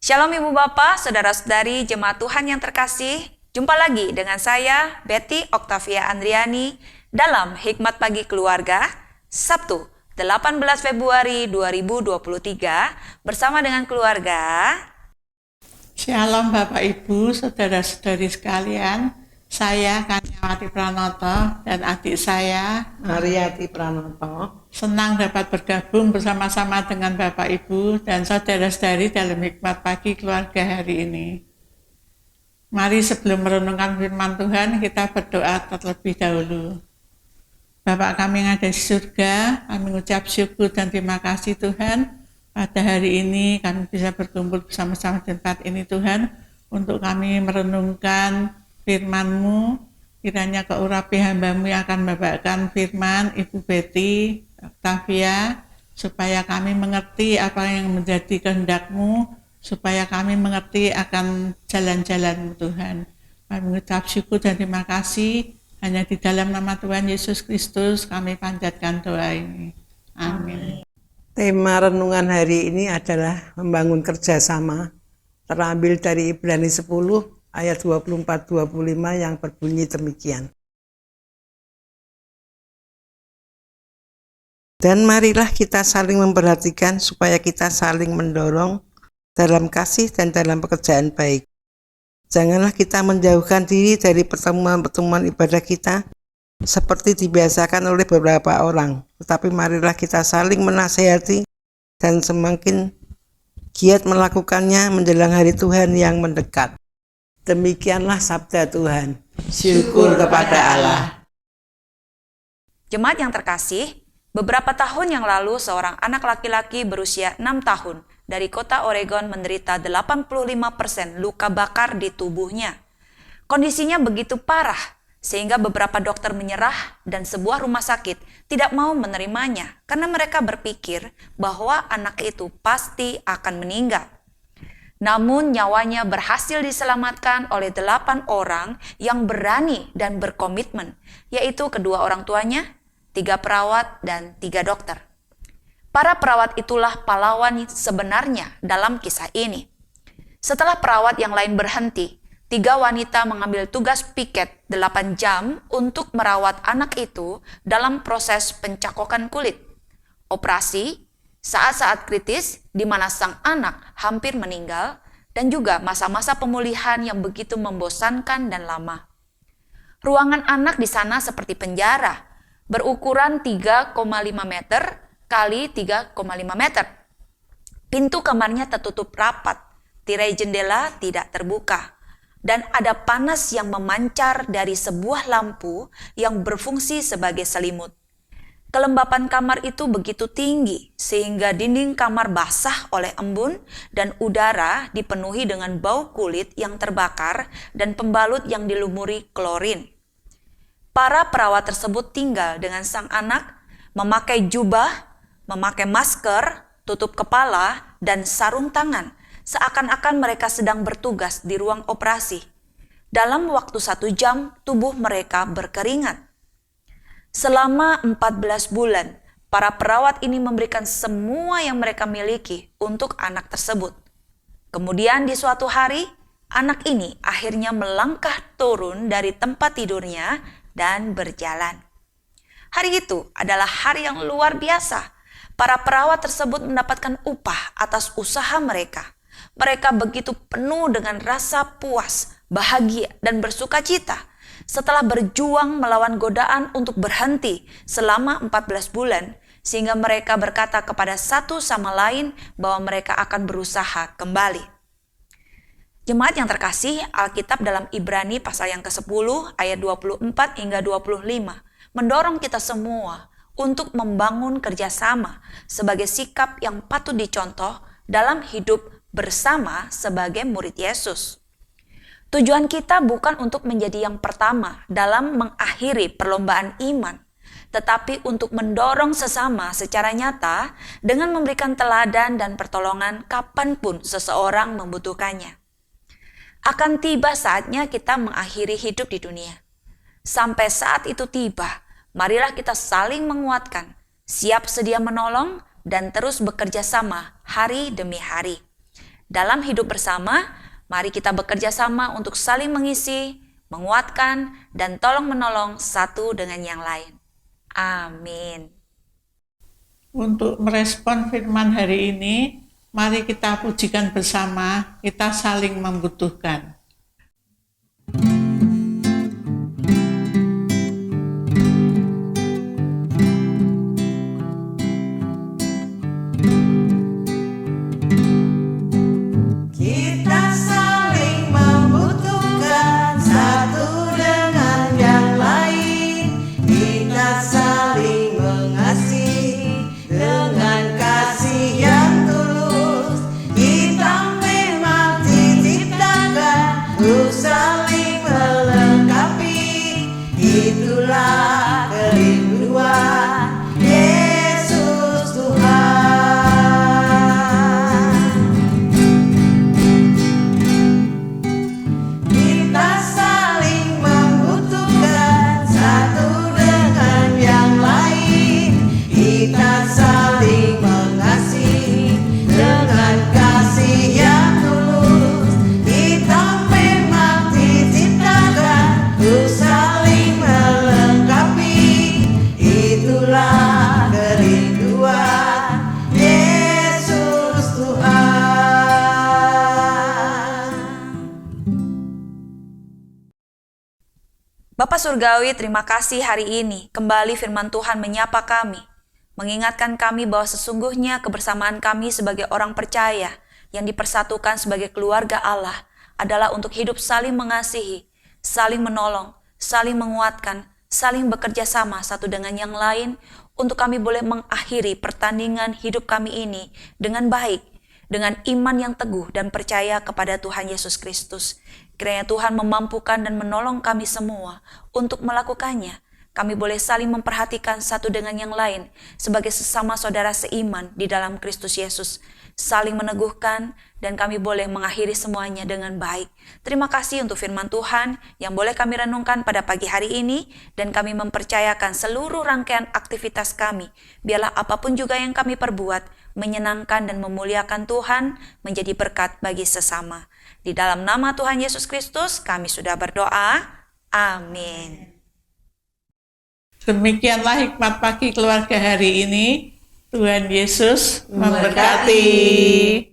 Shalom Ibu Bapak, Saudara-saudari Jemaat Tuhan yang terkasih. Jumpa lagi dengan saya, Betty Octavia Andriani, dalam Hikmat Pagi Keluarga, Sabtu 18 Februari 2023, bersama dengan keluarga. Shalom Bapak Ibu, Saudara-saudari sekalian. Saya Kanyawati Pranoto dan adik saya Mariati Pranoto. senang dapat bergabung bersama-sama dengan Bapak Ibu dan saudara-saudari dalam Hikmat Pagi Keluarga hari ini. Mari sebelum merenungkan firman Tuhan, kita berdoa terlebih dahulu. Bapak kami yang ada di surga, kami mengucap syukur dan terima kasih Tuhan. Pada hari ini kami bisa berkumpul bersama-sama di tempat ini Tuhan, untuk kami merenungkan firman-Mu. Kiranya keurapi hamba-Mu yang akan membawakan firman, Ibu Betty Octavia, supaya kami mengerti apa yang menjadi kehendak-Mu, supaya kami mengerti akan jalan-jalan-Mu Tuhan. Kami mengucap syukur dan terima kasih. Hanya di dalam nama Tuhan Yesus Kristus kami panjatkan doa ini. Amin. Tema renungan hari ini adalah membangun kerjasama, terambil dari Ibrani 10 ayat 24-25 yang berbunyi demikian. Dan marilah kita saling memperhatikan supaya kita saling mendorong dalam kasih dan dalam pekerjaan baik. Janganlah kita menjauhkan diri dari pertemuan-pertemuan ibadah kita seperti dibiasakan oleh beberapa orang, tetapi marilah kita saling menasihati dan semakin giat melakukannya menjelang hari Tuhan yang mendekat. Demikianlah sabda Tuhan. Syukur kepada Allah. Jemaat yang terkasih, beberapa tahun yang lalu seorang anak laki-laki berusia 6 tahun dari kota Oregon menderita 85% luka bakar di tubuhnya. Kondisinya begitu parah sehingga beberapa dokter menyerah dan sebuah rumah sakit tidak mau menerimanya karena mereka berpikir bahwa anak itu pasti akan meninggal. Namun nyawanya berhasil diselamatkan oleh 8 orang yang berani dan berkomitmen, yaitu kedua orang tuanya, 3 perawat, dan 3 dokter. Para perawat itulah pahlawan sebenarnya dalam kisah ini. Setelah perawat yang lain berhenti, 3 wanita mengambil tugas piket 8 jam untuk merawat anak itu dalam proses pencakokan kulit. Operasi, saat-saat kritis di mana sang anak hampir meninggal, dan juga masa-masa pemulihan yang begitu membosankan dan lama. Ruangan anak di sana seperti penjara, berukuran 3,5 meter kali 3,5 meter. Pintu kamarnya tertutup rapat, tirai jendela tidak terbuka, dan ada panas yang memancar dari sebuah lampu yang berfungsi sebagai selimut. Kelembapan kamar itu begitu tinggi sehingga dinding kamar basah oleh embun dan udara dipenuhi dengan bau kulit yang terbakar dan pembalut yang dilumuri klorin. Para perawat tersebut tinggal dengan sang anak, memakai jubah, memakai masker, tutup kepala, dan sarung tangan, seakan-akan mereka sedang bertugas di ruang operasi. Dalam waktu 1 jam, tubuh mereka berkeringat. Selama 14 bulan, para perawat ini memberikan semua yang mereka miliki untuk anak tersebut. Kemudian di suatu hari, anak ini akhirnya melangkah turun dari tempat tidurnya dan berjalan. Hari itu adalah hari yang luar biasa. Para perawat tersebut mendapatkan upah atas usaha mereka. Mereka begitu penuh dengan rasa puas, bahagia, dan bersukacita setelah berjuang melawan godaan untuk berhenti selama 14 bulan, sehingga mereka berkata kepada satu sama lain bahwa mereka akan berusaha kembali. Jemaat yang terkasih, Alkitab dalam Ibrani pasal yang ke-10 ayat 24 hingga 25 mendorong kita semua untuk membangun kerjasama sebagai sikap yang patut dicontoh dalam hidup bersama sebagai murid Yesus. Tujuan kita bukan untuk menjadi yang pertama dalam mengakhiri perlombaan iman, tetapi untuk mendorong sesama secara nyata dengan memberikan teladan dan pertolongan kapanpun seseorang membutuhkannya. Akan tiba saatnya kita mengakhiri hidup di dunia. Sampai saat itu tiba, marilah kita saling menguatkan, siap sedia menolong, dan terus bekerja sama hari demi hari. Dalam hidup bersama, mari kita bekerja sama untuk saling mengisi, menguatkan, dan tolong-menolong satu dengan yang lain. Amin. Untuk merespon firman hari ini, mari kita pujikan bersama, kita saling membutuhkan. Kita saling membutuhkan satu dengan yang lain. Kita saling mengasihi dengan kasih yang tulus. Kita memang diciptakan untuk saling melengkapi. Itulah kerinduan Yesus Tuhan. Kita saling membutuhkan satu dengan yang lain. Kita saling mengasihi dengan kasih yang tulus. Kita memang diciptakan untuk saling melengkapi. Itulah kerinduan Yesus Tuhan. Bapa Surgawi, terima kasih hari ini kembali firman Tuhan menyapa kami, mengingatkan kami bahwa sesungguhnya kebersamaan kami sebagai orang percaya yang dipersatukan sebagai keluarga Allah adalah untuk hidup saling mengasihi, saling menolong, saling menguatkan, saling bekerja sama satu dengan yang lain untuk kami boleh mengakhiri pertandingan hidup kami ini dengan baik, dengan iman yang teguh dan percaya kepada Tuhan Yesus Kristus. Kiranya Tuhan memampukan dan menolong kami semua untuk melakukannya. Kami boleh saling memperhatikan satu dengan yang lain sebagai sesama saudara seiman di dalam Kristus Yesus. Saling meneguhkan dan kami boleh mengakhiri semuanya dengan baik. Terima kasih untuk firman Tuhan yang boleh kami renungkan pada pagi hari ini dan kami mempercayakan seluruh rangkaian aktivitas kami. Biarlah apapun juga yang kami perbuat menyenangkan dan memuliakan Tuhan, menjadi berkat bagi sesama. Di dalam nama Tuhan Yesus Kristus kami sudah berdoa. Amin. Demikianlah hikmat pagi keluarga hari ini. Tuhan Yesus memberkati.